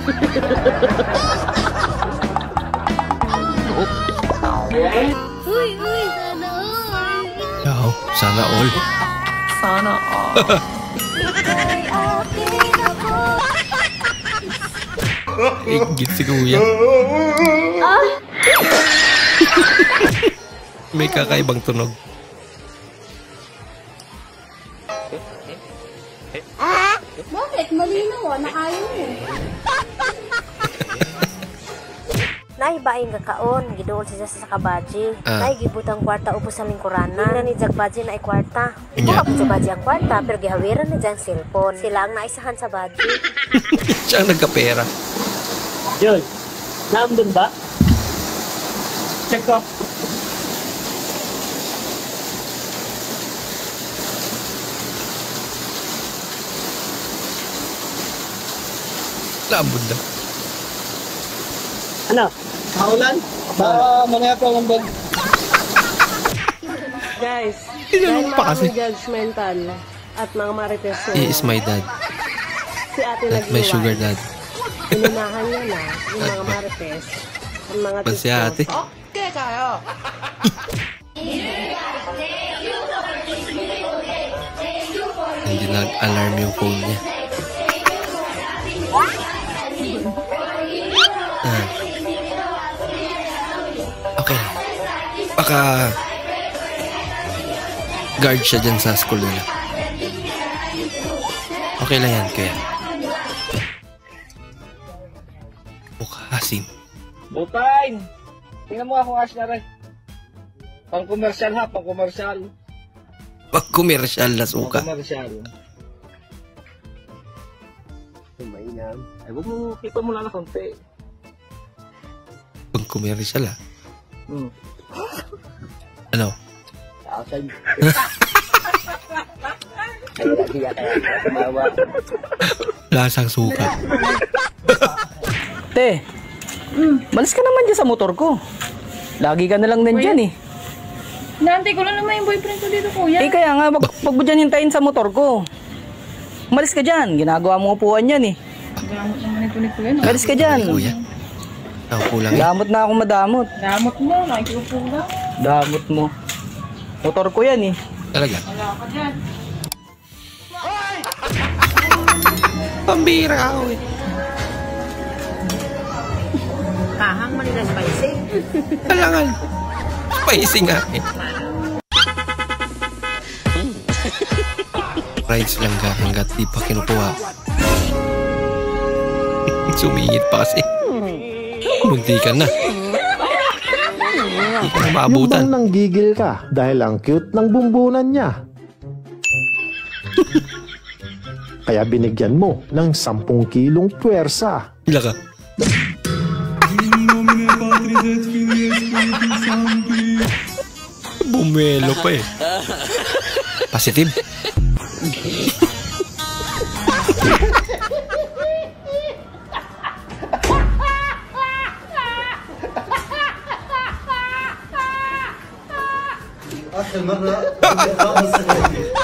Uy, sana all. Sana all. Igit si kuya. May kakaibang tunog. Bakit? Malinaw nakayo mo. Naibaing kakaon, giduol siya sa kabaji. Naigibutang kwarta upos sa lingkurana. Ina ni Jagbaji na kwarta. Buka po sa baji ang kwarta, pero gihawiran ni Jang cellphone. Sila ang naisahan sa baji. Siya ang nagkapera. Yun, naandun ba? Check up. Naambun na. Ano? Maulan? Mamaya pa ang bag. Guys, Tinanong pa kasi. judgmental at mga marites. He is my dad. Si ate At my sugar dad. Inunahan niya na yung mga marites. Ang mga Pan si ate. Okay kayo. Hindi nag-alarm yung phone niya. Okay. Baka guard siya dyan sa school nila. Okay lang yan, kaya. Asin. Butay! Tingnan mo akong ash na rin. Pang-commercial ha, pang-commercial. Pag-commercial na suka. Pang-commercial. Mainam. Ay, huwag mo, kita mo lang na konti. Pag-commercial Ano? Outside. Ay, nagiya kaya. Tumawa. Lasang suka. Te, malis ka naman dyan sa motor ko. Lagi ka na lang nandyan eh. Naantay ko lang naman yung boyfriend ko dito, kuya. Eh kaya nga, wag mo dyan hintayin sa motor ko. Malis ka dyan, ginagawa mo upuan yan eh. Gamot naman ito ni kuya. Malis ka dyan. Kuya. Ako lang Damot na ako madamot. Damot mo, nakikiupo lang. Damot mo. Motor ko yan eh. Talaga? Wala ka dyan. Pambira ako eh. Kahang manila spicy. Talangan. Spicy nga eh. Rides lang ka hanggat di pa kinukuha. Sumingit pa kasi. Munti ka na. Hindi ka na maabutan. Yung bang nanggigil ka dahil ang cute ng bumbunan niya. Kaya binigyan mo ng 10 kilong puwersa. Hila ka. Bumelo pa eh. Positive.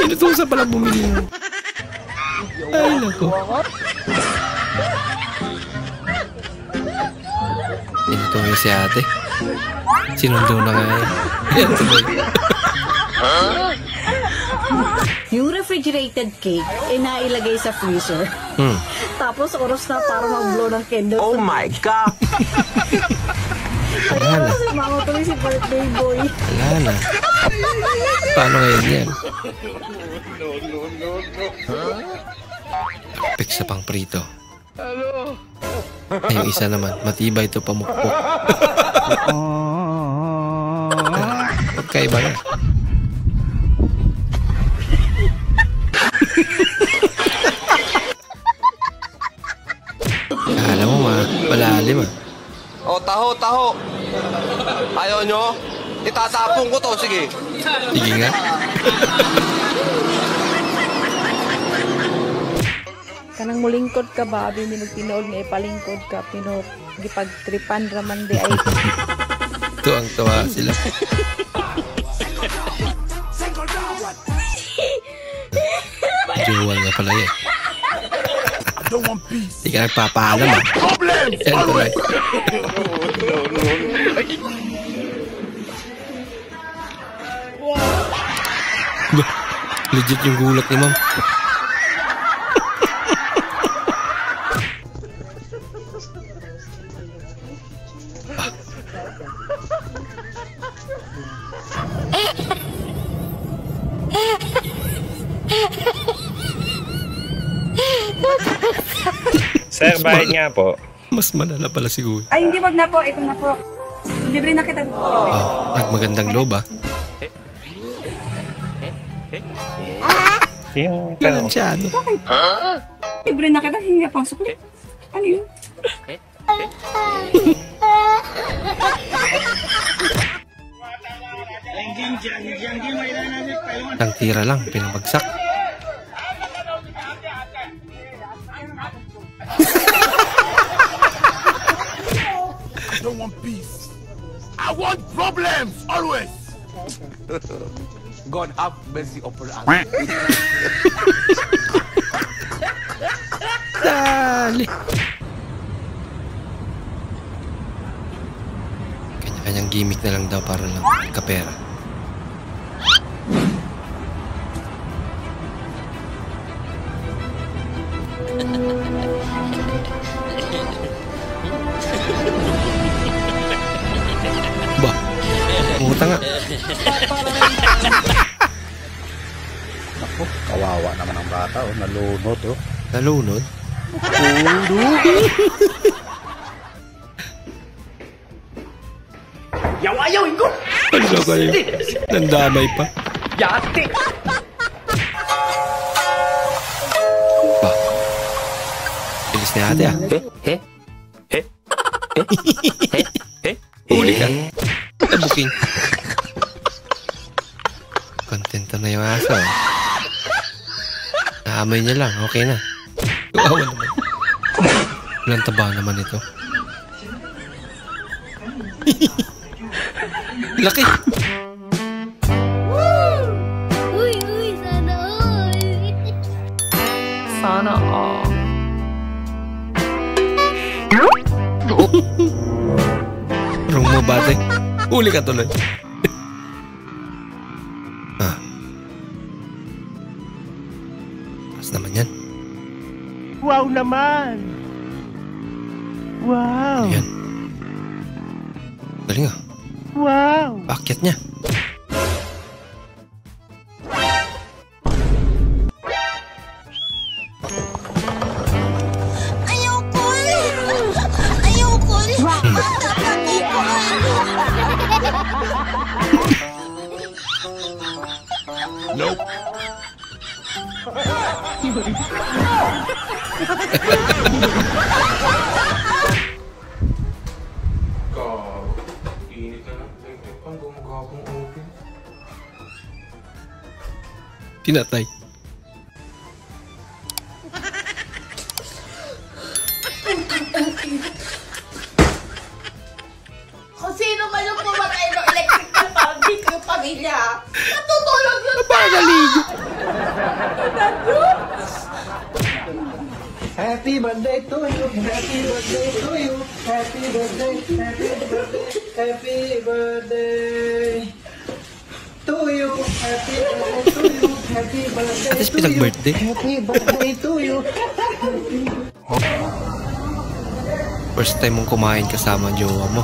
Inutusan pala bumili. Ay, nako. Inutusan si ate. Sinundo na nga eh. Yung refrigerated cake, nailagay sa freezer. Tapos oras na para mag-blow ng candle. Oh my God! Wala na. Mama tuloy si birthday boy. Wala na. Paano ngayon yan? Pek sa pang prito. Ay, yung isa naman, matibay ito pamukpok. Magkaiba na. Akala mo malalim ah. O, taho. Ayaw nyo? Itatapong ko to, sige. Sige nga. Kanang mulingkod ka ba? Abi ni magtinood nga ipalingkod ka. Gipagtripan raman di ay. Tuwang-tuwa sila. Jowa nga pala yan. Hindi ka nagpapaalam ah. Yan tuloy. Legit yung gulat ni ma'am. Sir, bayad nga po. Mas malala pala siguro. Ay, hindi, wag na po. Ito na po. Libre na kita. Nagmagandang loob ah. Yung Galansyado. Libre na kita. Hindi na pang sukli. Ano yun? Ang tira lang, pinabagsak. I don't want peace. I want problems always. God have mercy upon us. Dali. Kanya-kanyang gimmick na lang daw para lang kapera. Ba, utang nga. Ako, kawawa naman ang bata, oh. Nalunod, oh. Nalunod? Yawayaw ko! Ano kayo? Nandamay pa. Yate! Ba, bilis na ate ah. Huli ka. Tabuking. Kontento na yung aso. Naamoy niya lang. Okay na. Kawawa naman. Walang taba naman ito. Laki. Uy, sana all. Sana all. Rung mo bate. Huli ka tuloy. Taas naman yan. Wow naman! Wow! Ayan. Galing ah. Wow! Pakyat niya. Ayoko. Ayoko. Nope. Tinatay. Kung sino man yung pumatay ng electrical bulb dito yung pamilya, natutulog yun pa! Napakaligo. Happy birthday to you, happy birthday to you, happy birthday, happy birthday, happy birthday to you, happy birthday to you, happy birthday At least pinag-birthday. happy birthday to you. First time mong kumain kasama ang jowa mo.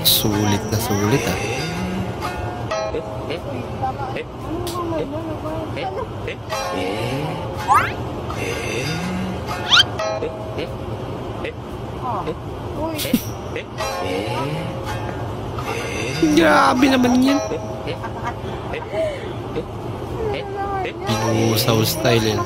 Sulit na sulit ah. Grabe naman yan. Pinusaw style yan.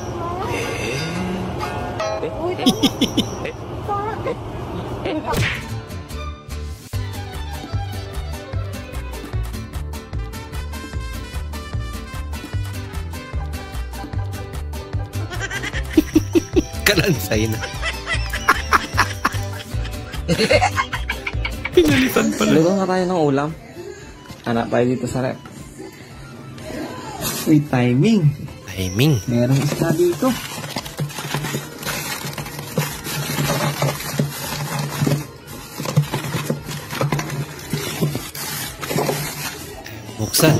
Kalansay na. Pinalitan pala. Luto nga tayo ng ulam. Anak tayo dito sa rep. Uy, timing. Timing? Merong isda dito. Buksan.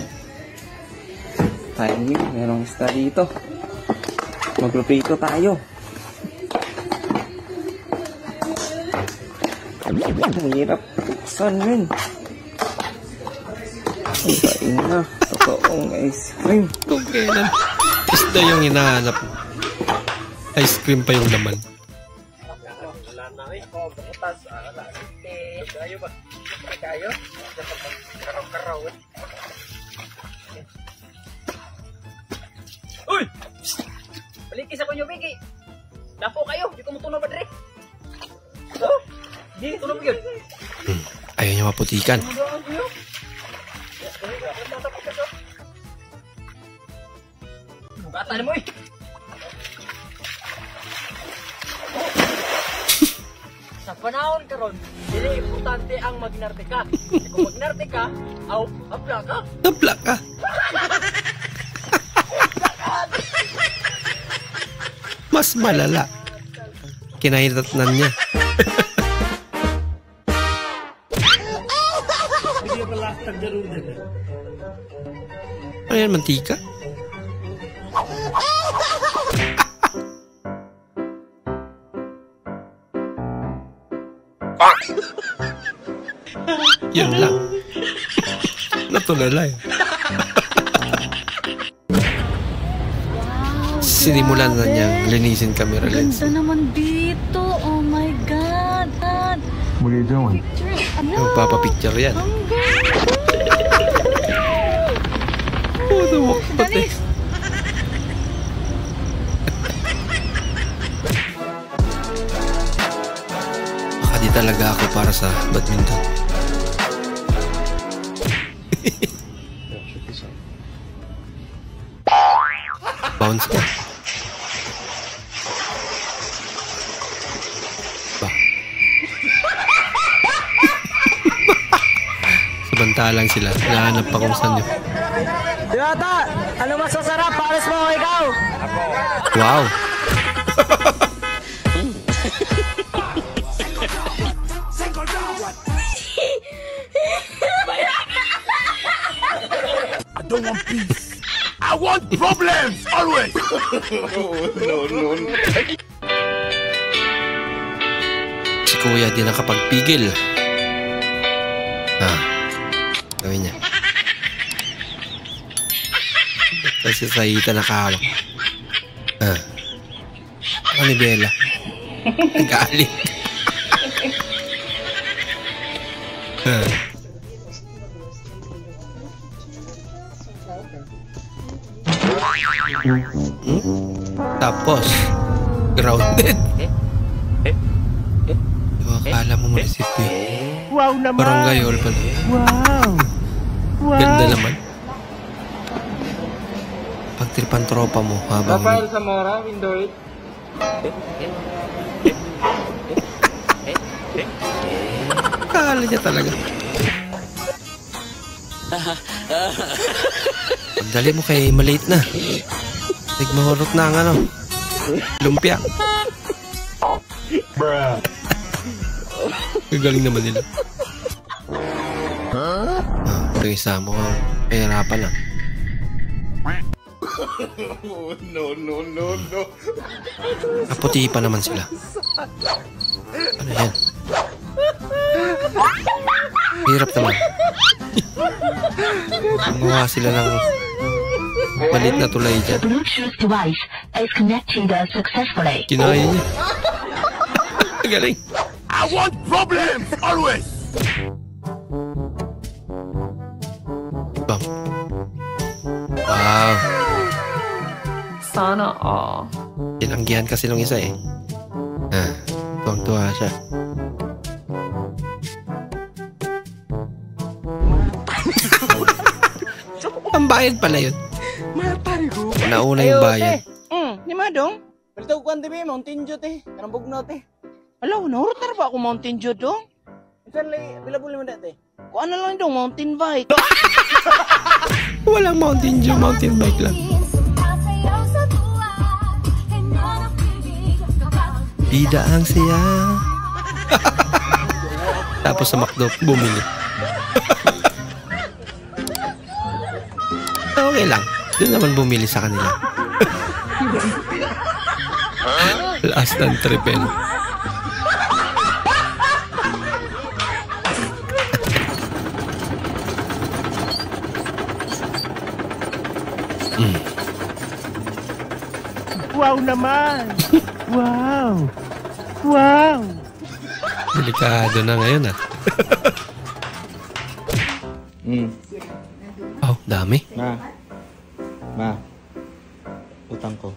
Timing, merong isda dito. Magluprito tayo. Mahirap buksan yun. Kain na. Totoong ice cream. Kung kailan isda yung hinahanap. Ice cream pa yung laman. Wala na eh. Ako, bukas. Wala. Kayo ba? Kayo? Karaw-karaw eh. Uy! Balikis ako nyo, Biggie. Dapo kayo. Di ko mutunaw ba, Dre? Oh? Di, tunaw mo yun. Ayaw niya maputikan. Bata mo eh. Sa panahon karon, dili importante ang magnarte ka. Kung magnarte ka, habla ka. Habla ka. Mas malala. Kinahitatnan niya. Ano yan, mantika? Yun lang. Natulala eh. Sinimulan na niyang linisin camera lens. Ganda naman dito. Oh my God. What are you doing? Magpapapicture yan. Oh, nawak pati. Baka di talaga ako para sa badminton. Bounce ka. Ba. Samantalang sila. Nahanap pa kung saan yun. Diwata! Ano mas masarap? Pares mo ikaw? Wow! I don't want peace. I want problems always. No. Si Kuya di nakapagpigil. Gawin niya. Kasi sa hita nakahawak. Ano ni Bella? Nag-aalit. Tapos grounded. Akala mo munisipyo. Wow naman. Barangay hall pala. Wow. Ganda naman. Pagtripan tropa mo habang Rafael Zamora, window 8. Akala niya talaga. Pagdali mo kay malate na. Nagmahurot na ang ano. Lumpia. Bruh. Gagaling naman nila. Ito yung isa mo. Kahirapan lang. No. Kaputi pa naman sila. Ano yan? Hirap naman. Gumawa sila ng malit na tulay dyan. Bluetooth device is connected successfully. Kinaya niya. Galing. I want problems always. Bam. Wow. Sana all. Tinanggihan kasi nung isa eh. Tuwang-tuwa siya. Bayad pala yun. Matari ko. Nauna yung bayad. Ni Madong? Balitaw ko ang tibi, Mountain Dew, te. Kanang bugnot, te. Alaw, nahurutar ba ako Mountain Dew, dong? Ikan lay, bilabuli mo dati. Kung ano lang dong, mountain bike. Walang Mountain Dew, mountain bike lang. Bida ang siya. Tapos sa McDo, bumili. Okay lang. Doon naman bumili sa kanila. Last and triple. Wow naman! Wow! Wow! Delikado na ngayon ah. Oh, dami. Ma, utang ko.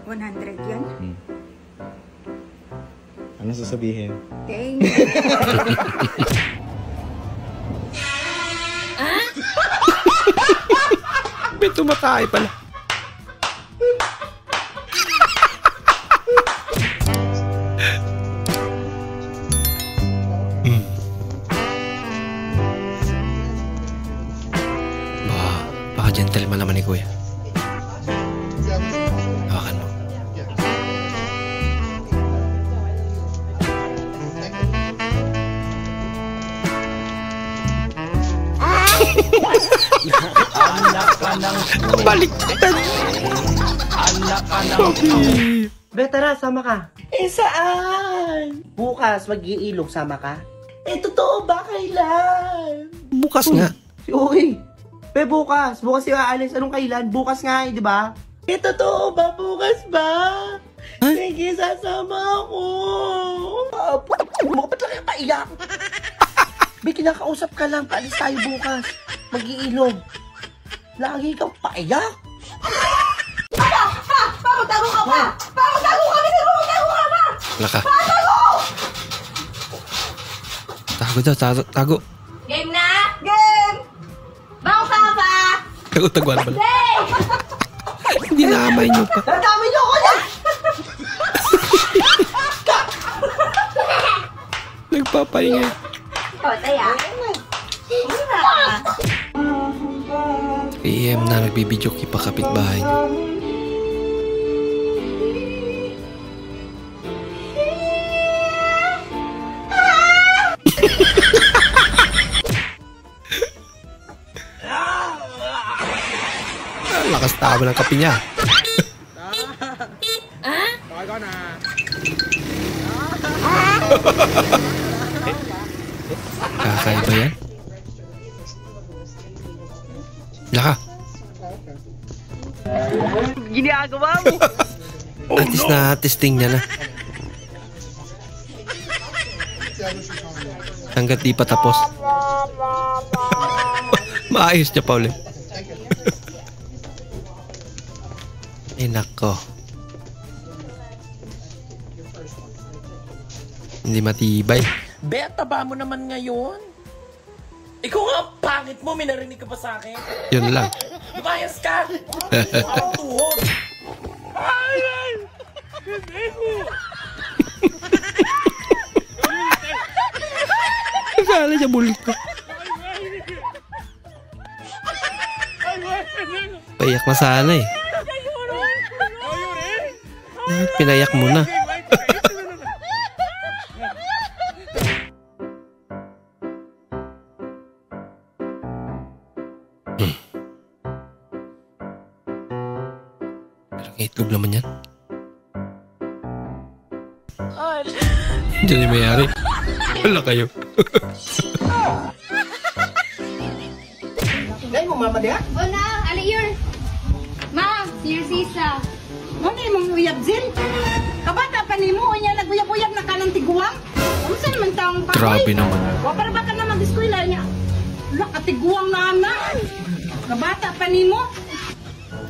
100 yan. Ano sasabihin? Thank you. May tumatay pala. Baka gentleman naman ni Kuya. Hawakan mo. Baliktad. Be, tara, sama ka. Saan? Bukas, mag-iilog, sama ka? Totoo ba kailan? Bukas nga. Uy, be, bukas. Bukas si aalis. Anong kailan? Bukas nga, di ba? Totoo ba? Bukas ba? Sige, sasama ako. Ba't lang yung paiyak? Be, kinakausap ka lang. Paalis tayo bukas. Mag-iilog. Lagi kang paiyak. Pamutago ka pa! Pamutago kami! Pamutago ka pa! Laka. Pamutago! Tago daw, tago. Game na! Game! Bangon ka pa! Tago-taguan pala. Hindi naamay nyo pa. Nadami nyo ko yan! Nagpapaingay. O, taya. PM na nagbibidyo kipa kapitbahay niya. Lakas tama ng kape niya. Kakaiba yan. Laka. Ginagawa mo. At least na testing niya na. Hanggat di pa tapos. Maayos niya pa ulit. Ay nako. Hindi matibay. Beta ba mo naman ngayon? Ikaw nga ang pangit mo, may narinig ka pa sa akin. Yun lang. Lumayas ka! Ang tuhod! Ay! Hindi mo! Akala niya bulit ko. Payak na sana eh. Pinayak mo na. Itlog naman yan. Diyan yung mayari. Wala kayo. Ngay mo, mama diya? O na, ano yun? Ma, your sisa. Ano yung uyab zin? Kabata pa ni mo, niya naguyab-uyab na ka ng tiguang? Ano saan man taong pa? Grabe naman. O para ba ka na mag-eskwela niya? Wala ka tiguang na anak. Kabata pa ni mo.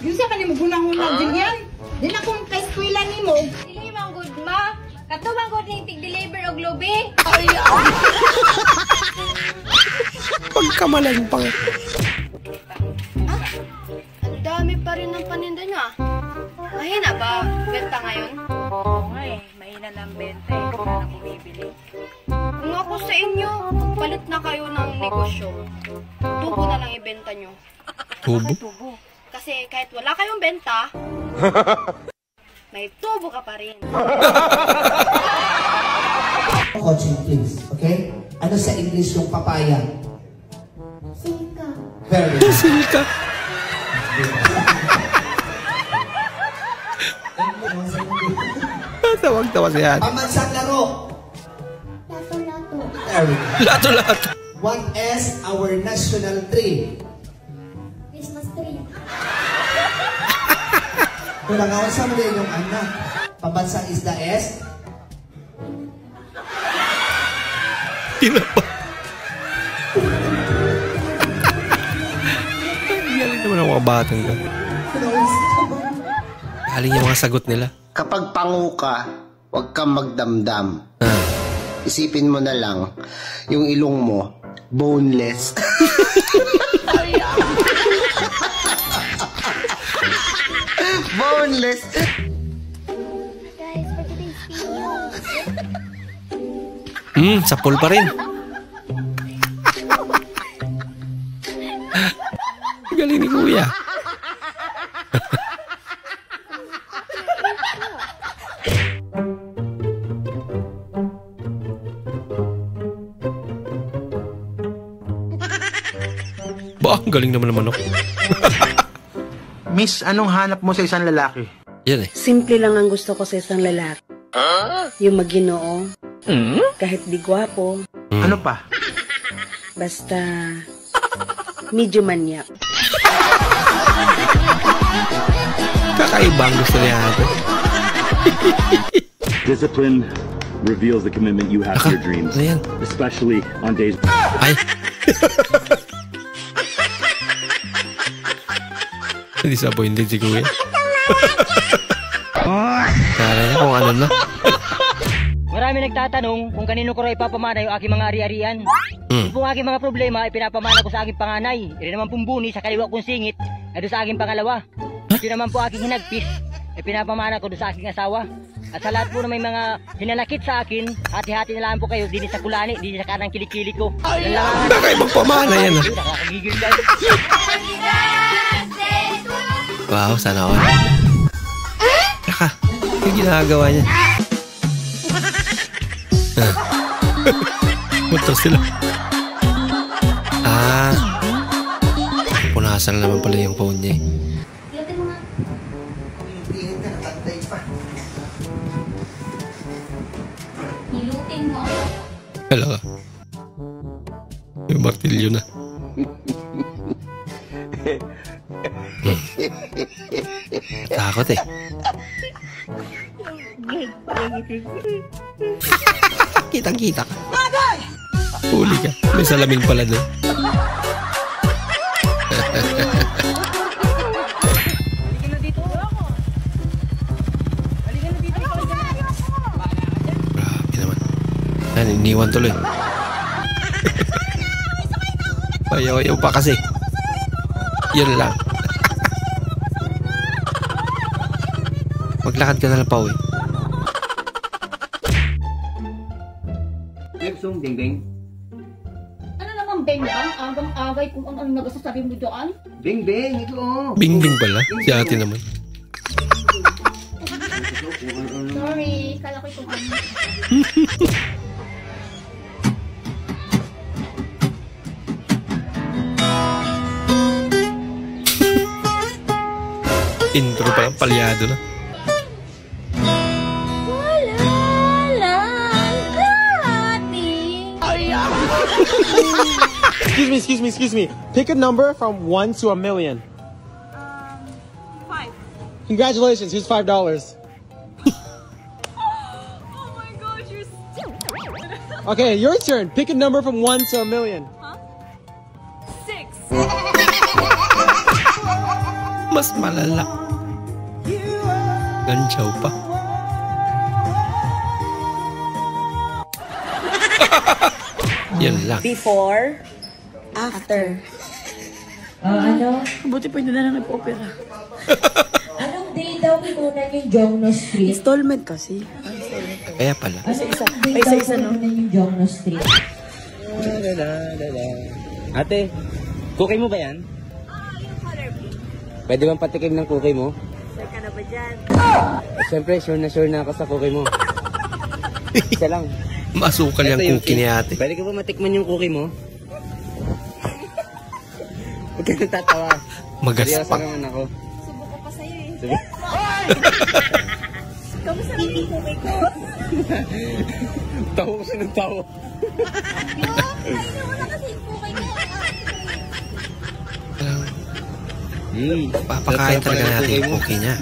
Yun siya ka ni mo gunang-unang din yan. Di na kung ka-eskwela ni mo. Dili mang good ma. Katubang good ning tig-deliver og lubi. Ay, Pagkamalan pa. benta ngayon? Oo nga eh. Mahina ng benta eh. Wala na bumibili. Kung ako sa inyo, palit na kayo ng negosyo. Tubo na lang ibenta nyo. Tubo? Tubo. Kasi kahit wala kayong benta, may tubo ka pa rin. Coaching please, okay? Ano sa English yung papaya? Singka. Very good. Singka. Tawag-tawa siya. Pamansang laro. Lato-lato. Very good. Lato-lato. What is our national tree? Christmas tree. Kung nga sa mali yung anak. Pambansang isda is? Tinapa. Galing naman ang mga batang ka. Galing yung mga sagot nila. Kapag pangu ka, huwag kang magdamdam. Isipin mo na lang, yung ilong mo, boneless. Boneless. Guys, for today's video. Sapol pa rin. Galing ni Kuya. Ba, ang galing naman ng manok. Miss, anong hanap mo sa isang lalaki? Yan eh. Simple lang ang gusto ko sa isang lalaki. Yung maginoo. Kahit di gwapo. Ano pa? Basta medyo manyak. Kakaibang gusto niya ito. Discipline reveals the commitment you have to your dreams, especially on days. Ay. Disappointed si Kuya. Kala niya kung ano na. Marami nagtatanong kung kanino ko raw ipapamana yung aking mga ari-arian. Yung pong aking mga problema, ipinapamana ko sa aking panganay. Ito naman pong buni sa kaliwa kong singit, ay doon sa aking pangalawa. Ito naman po aking hinagpis, ipinapamana ko doon sa aking asawa. At sa lahat po na may mga hinanakit sa akin, hati-hati na lang po kayo, din sa kulani, din sa kanang kilikili ko. Nakaibang pamana yan ah. Nakakagigil ka. Wow, sana all. Naka, yung ginagawa niya. Motor sila. Punasan na naman pala yung phone niya eh. Hala ka. Yung martilyo na. Takot eh. Kitang-kita ka. Huli ka. May salamin pala doon. Grabe naman. Yan, iniwan tuloy. Ayaw-ayaw pa kasi. Yun lang. Maglakad ka na lang pa uwi. Yung bing-bing. Ano naman beng-bang? Agang-agay kung ano nagasasabi mo doon? Bing-bing, ito oh. Bing-bing pala. Si ate naman. Sorry, kala ko itong ano. Intro pa lang, palyado na. Excuse me. Pick a number from 1 to 1,000,000. 5. Congratulations, here's $5. Oh my gosh, you're stupid. Okay, your turn. Pick a number from 1 to 1,000,000. Huh? 6. Mas malala. Ganchaw pa. Yan lang. Before, after. Ano? Buti pa hindi na lang nag-opera. Anong day daw talunan yung Jongno Street. Installment kasi. Kaya pala. Isa-isa, no? Talunan yung Jongno Street. Ate, cookie mo ba yan? Pwede bang patikim ng cookie mo? Sure ka na ba dyan? Siyempre, sure na ako sa cookie mo. Isa lang. Masukal yung cookie ni ate. Pwede ka ba matikman yung cookie mo? Huwag ka nang tatawa. Magaspak. Seryoso naman ako. Subo ko pa sa'yo eh. Subo. Kamusta naman yung kumay ko? Tawo kasi ng tawo. Kainin mo na kasi yung kumay ko. Papakain talaga natin yung cookie niya.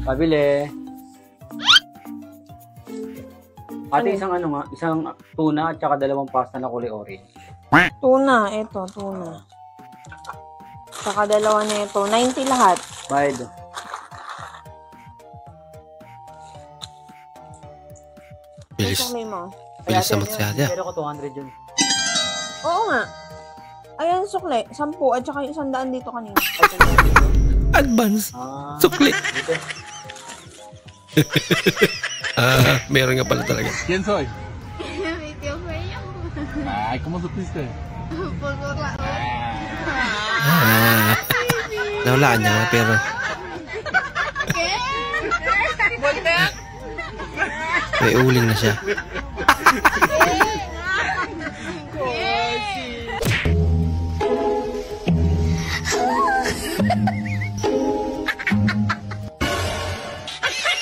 Pabili. Ate, isang tuna at saka 2 pasta na kulay orange. Tuna, eto, tuna. Saka 2 na ito. 90 lahat. Bayad. Bilis. Mo. Bilis naman si ate. Pero ko 200 yun. Oo nga. Ayan, sukle. 10 at saka yung 100 dito kanina. Advance. Sukli. Meron nga pala talaga. ¿Quién soy? Mi tío Feyo. Ay, ¿cómo supiste? Por la Nawalaan niya nga pero ¿Qué? Voltea. may uling na siya.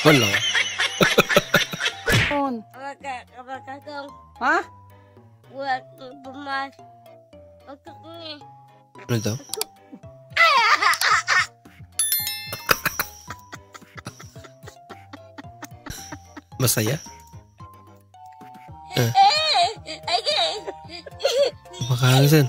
Wala. Ha? Ano daw? Masaya? Makahangisan.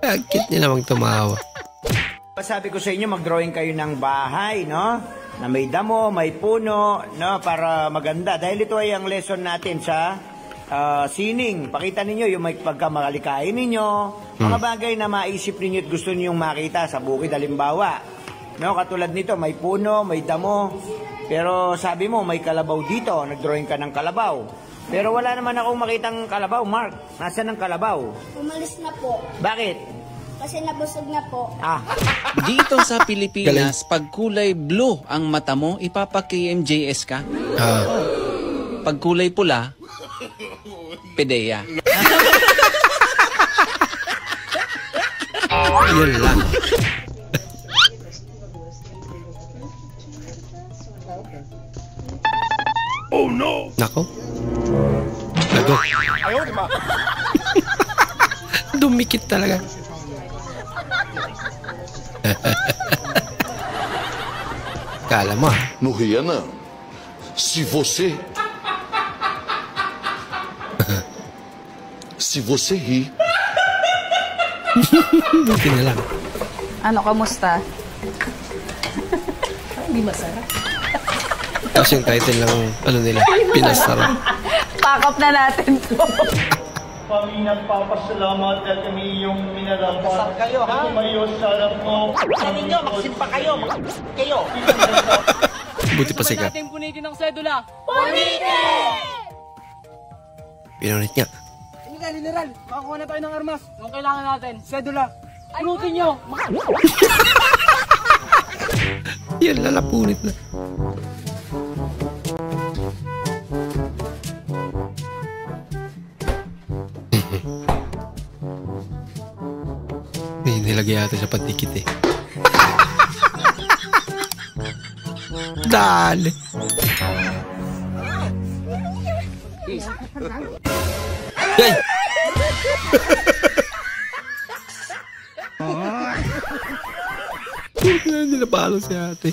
Agit niya namang tumawa. Sabi ko sa inyo, mag-drawing kayo ng bahay, no? Na may damo, may puno, no? Para maganda. Dahil ito ay ang lesson natin sa sining. Pakita ninyo yung may pagkamalikain ninyo. Mga bagay na maisip ninyo at gusto ninyong makita sa bukid, halimbawa. No? Katulad nito, may puno, may damo. Pero sabi mo, may kalabaw dito. Nag-drawing ka ng kalabaw. Pero wala naman akong makitang kalabaw, Mark. Nasaan ang kalabaw? Umalis na po. Bakit? Kasi nabusog na po. Dito sa Pilipinas, pag kulay blue ang mata mo, ipapa-KMJS ka. Pag kulay pula, PDEA. Yun lang. Oh no! Nako. Lago. Dumikit talaga. Kala mo No ria não. Se você rir. Buti na lang. Ano, kamusta? Hindi masarap. Tapos yung title ng ano nila, pinasarap. Pack up na natin to. Kami nagpapasalamat at kami yung minalaban. Kayo, ha? Tumayo sa harap mo. Sabi nyo, magsimpa kayo. Kayo. Buti pa siya. Natin punitin ang sedula. Pinunit niya. General, makakuha na tayo ng armas. Yung kailangan natin, sedula. Pulutin nyo. Yan, lalapunit na. Nilagay yata siya patikit eh. Dali. Hey! Hindi na palo si ate.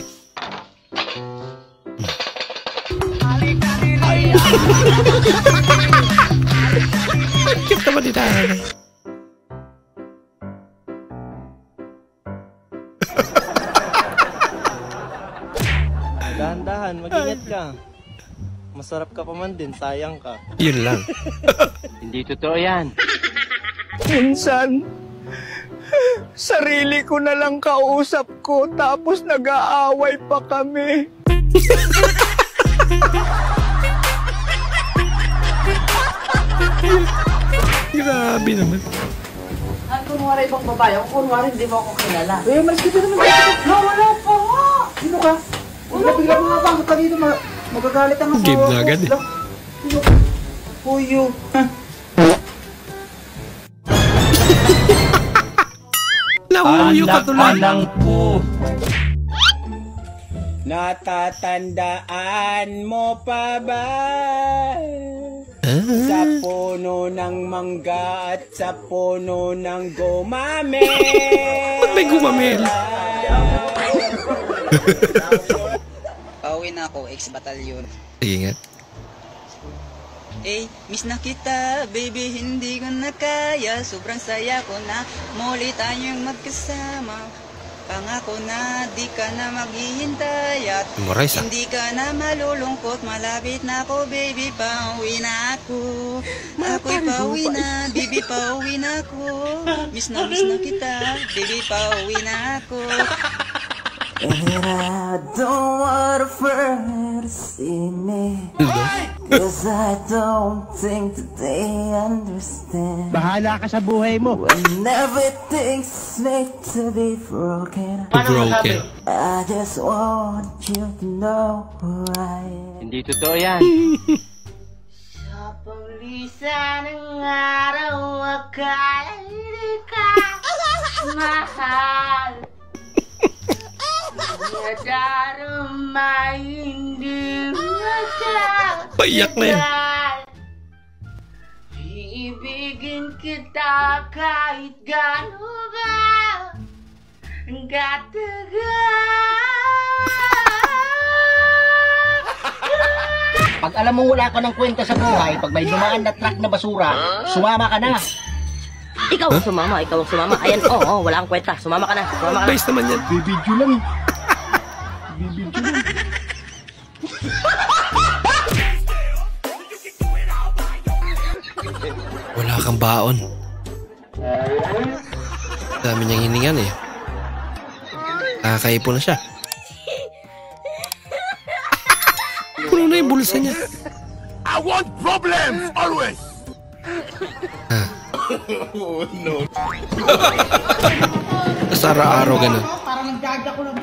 Cute naman din ate. Dahan-dahan, mag-ingat ka. Masarap ka pa man din, sayang ka. Yun lang. Hindi totoo yan. Minsan, sarili ko na lang kausap ko, tapos nag-aaway pa kami. Grabe naman. Ang kunwari ibang babae, ang kunwari hindi mo ako kilala. Eh, mas kita naman dito. No, wala pa nga. Sino ka? Bigla mo nga pasok ka dito, magagalit ang asawa ko. Game na agad eh. Puyo. Nahuyo ka tuloy. Alang po. Natatandaan mo pa ba? Sa puno ng mangga at sa puno ng gumamel. Ba't may gumamel? Pauwi na ako, ex-batalyon. Sige nga. Eh, miss na kita, baby, hindi ko na kaya. Sobrang saya ko na muli tayong magkasama. Pangako na di ka na maghihintay at hindi ka na malulungkot. Malapit na ako, baby, pauwi na ako. Ako'y pauwi na, baby, pauwi na ako. Miss na kita, baby, pauwi na ako. And I don't want a friend to see me, 'cause I don't think that they understand. Bahala ka sa buhay mo. When everything's made to be broken, I just want you to know who I am. Hindi totoo yan. Sa paglisan ng araw, akala hindi ka mahal. Nadarama hindi mata. Paiyak na yan. Iibigin kita kahit gano'n ba ang katagal. Pag alam mo wala ka ng kwenta sa buhay, pag may dumaan na truck na basura, sumama ka na. Ikaw sumama, ikaw sumama. Ayan, oo, wala kang kwenta. Sumama ka na, sumama ka na. Base naman yan. Bibidyo lang. Bibidyo lang. Wala kang baon. Dami niyang hiningan eh. Kakaipo na siya. Puno na yung bulsa niya. I want problems always. Oh no. Sa araw-araw ganun. Parang nagjaja ko lang.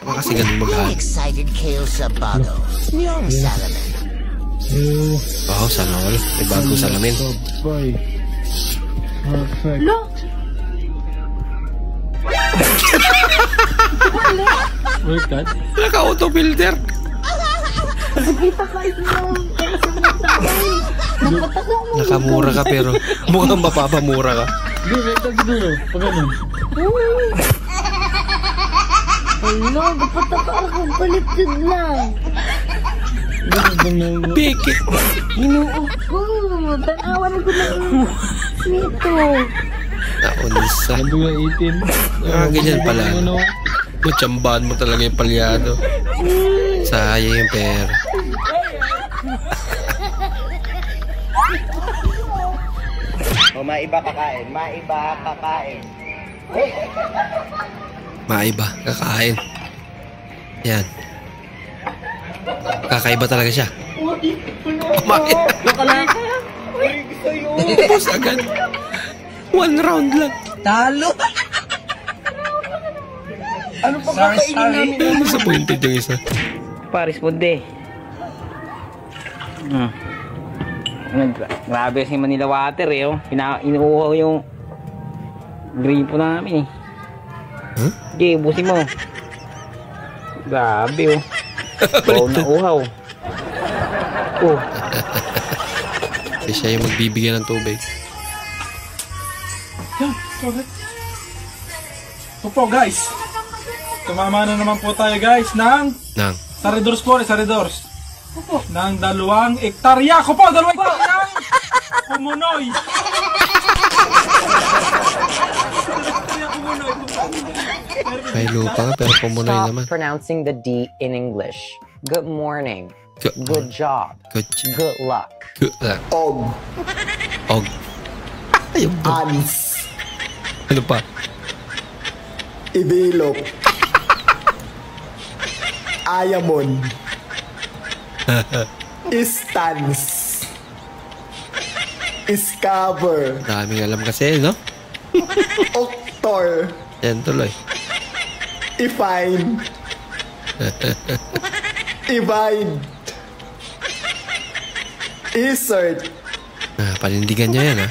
Kasi ganun mag-hal. Excited Kale Sabato. Salamin. Wow, sana all. May bagong salamin. Perfect. Look! Naka-auto-builder. Nakamura ka pero mukhang mapapamura ka. Ano, kapataka ako, baliktad lang. Beke. Inuot ko, tanawan ko lang nito. Naunisa. Ganyan pala. Mutsambahan mo talaga yung palyado. Sayang yung pera. O, maiba kakain. Maiba kakain. Maiba, kakain. Yan. Kakaiba talaga siya. Kumain. Tapos agad. 1 round lang. Talo. Ano pa kakainin namin? Disappointed yung isa. Paris Punde. Grabe si Manila Water eh. Oh. Inuuhaw yung green po namin eh. Huh? Sige, busin mo. Grabe oh. Baw na uhaw. Oh. Kasi siya yung magbibigyan ng tubig. So po guys, tumama na naman po tayo guys ng Saridors po, Saridors ng 2 hektarya ko po, 2 hektarya ng Kumunoy. May lupa nga, pero pumunoy naman. Stop pronouncing the D in English. Good morning. Good job. Good luck. Good luck. Og. Anis. Ano pa? Ibilok. Ayamon. Istance. Iscover. Daming alam kasi, no? Oktor. Yan tuloy. Ifine. Divide. Insert. Panindigan nyo yan, ha?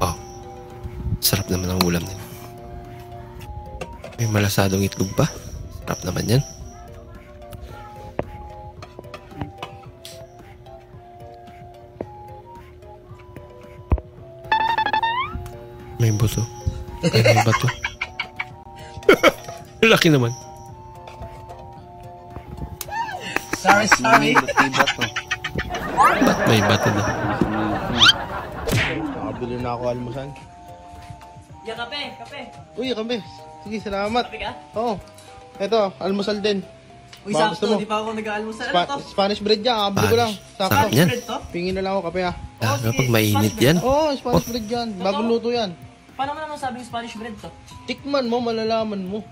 Oh. Sarap naman ang ulam nila. May malasadong itlog pa. Sarap naman yan. May buto. Ay, may bato. Laki naman. Sorry. Ba't may bato na? Nakabili na ako almusan. Ya, kape. Uy, kape. Sige, salamat. Kape ka? Oo. Ito, almusal din. Uy, sakto. Di pa ako nag-aalmusal. Spanish bread yan. Kabili ko lang. Sarap yan. Pingin na lang ako kape, ha. Kapag mainit yan. Oo, Spanish bread yan. Bagong luto yan. Paano mo naman sabing Spanish bread to? Tikman mo, malalaman mo.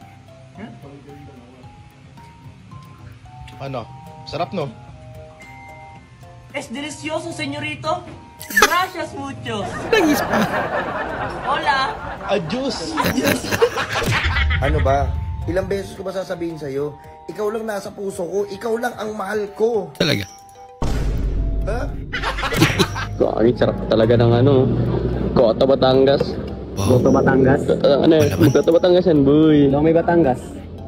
Ano? Sarap, no? Es delicioso, señorito. Gracias mucho. Hola. Adios. Ano ba? Ilang beses ko ba sasabihin sa'yo? Ikaw lang nasa puso ko. Ikaw lang ang mahal ko. Talaga? Ha? Sarap talaga ng Kota Batangas. Kota Batangas? Kota Batangas yan, boy. Lomi Batangas.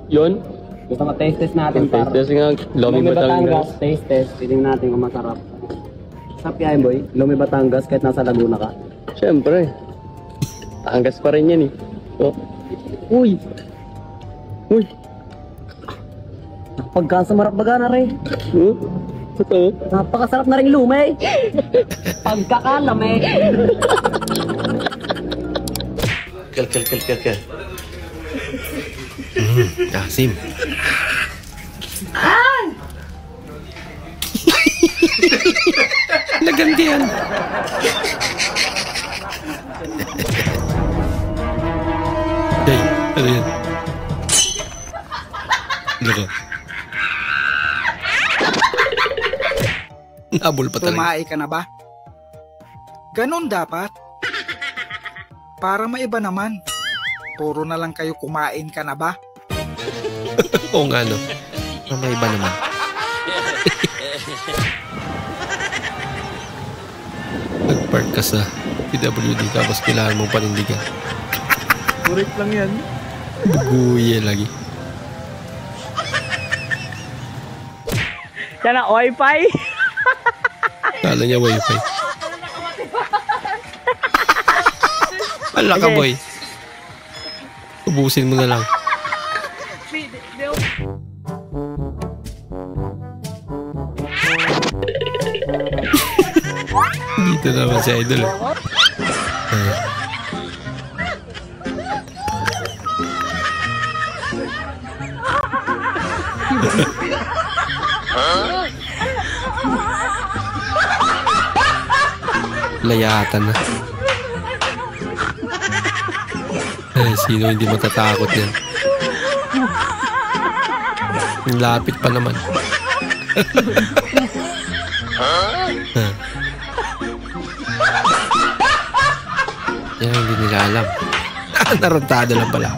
Yun? Gusto ko taste natin para. Taste nga, Lomi Batangas. Taste. Titingnan natin kung masarap. Sarap yan, boy. Lomi Batangas kahit nasa Laguna ka. Siyempre. Batangas pa rin yan, eh. Oh. Uy! Pagkasamarap baga na rin. Ito. Napakasarap na rin lumay. Pagkakalame. Kel. Asim. Ay! Nagantihan. Day, ano yan? Loko. Nabol pa talaga. Tumae ka na ba? Ganon dapat. Para maiba naman. Puro na lang kayo kumain ka na ba? Oo nga, no? Para maiba naman. Nag-park ka sa PWD tapos kailangan mong panindigan. Correct lang yan. Buguye lagi. Yan na, Wi-Fi. Kala niya Wi-Fi. Ala ka, boy. Ubusin mo na lang. Dito naman si Idol. Layatan na. Sino hindi matatakot yan? Ang lapit pa naman. Yan hindi nila alam. Narantado lang pala.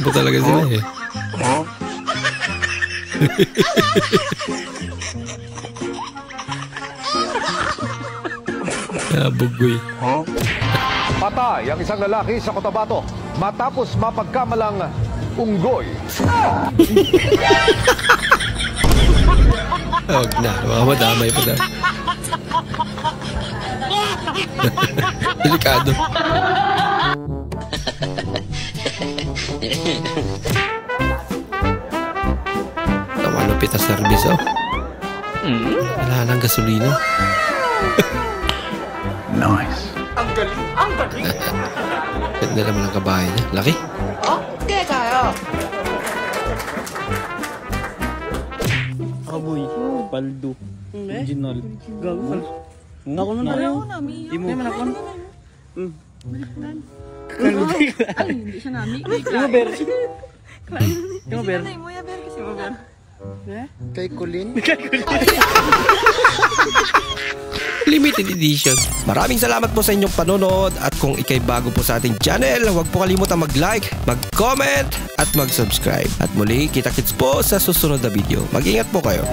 Ito talaga sila eh. Bugoy. Patay ang isang lalaki sa Cotabato matapos mapagkamalang unggoy. Huwag na, mga madamay pa na. Delikado. Malupit na service, oh. Wala lang gasolina. Nice. Ang galing, ang galing. Ganda naman ang kabahay niya. Laki. Okay tayo. Aboy, paldo. Original. Gago. Ngako na tayo. Imo na kon. Ay, hindi siya nami. Imo ber. Imo ber. Mo ya ber kasi mo ber. Kay Kulin. Limited edition. Maraming salamat po sa inyong panonood at kung ikay bago po sa ating channel, huwag po kalimutan mag-like, mag-comment at mag-subscribe. At muli, kita-kits po sa susunod na video. Mag-ingat po kayo.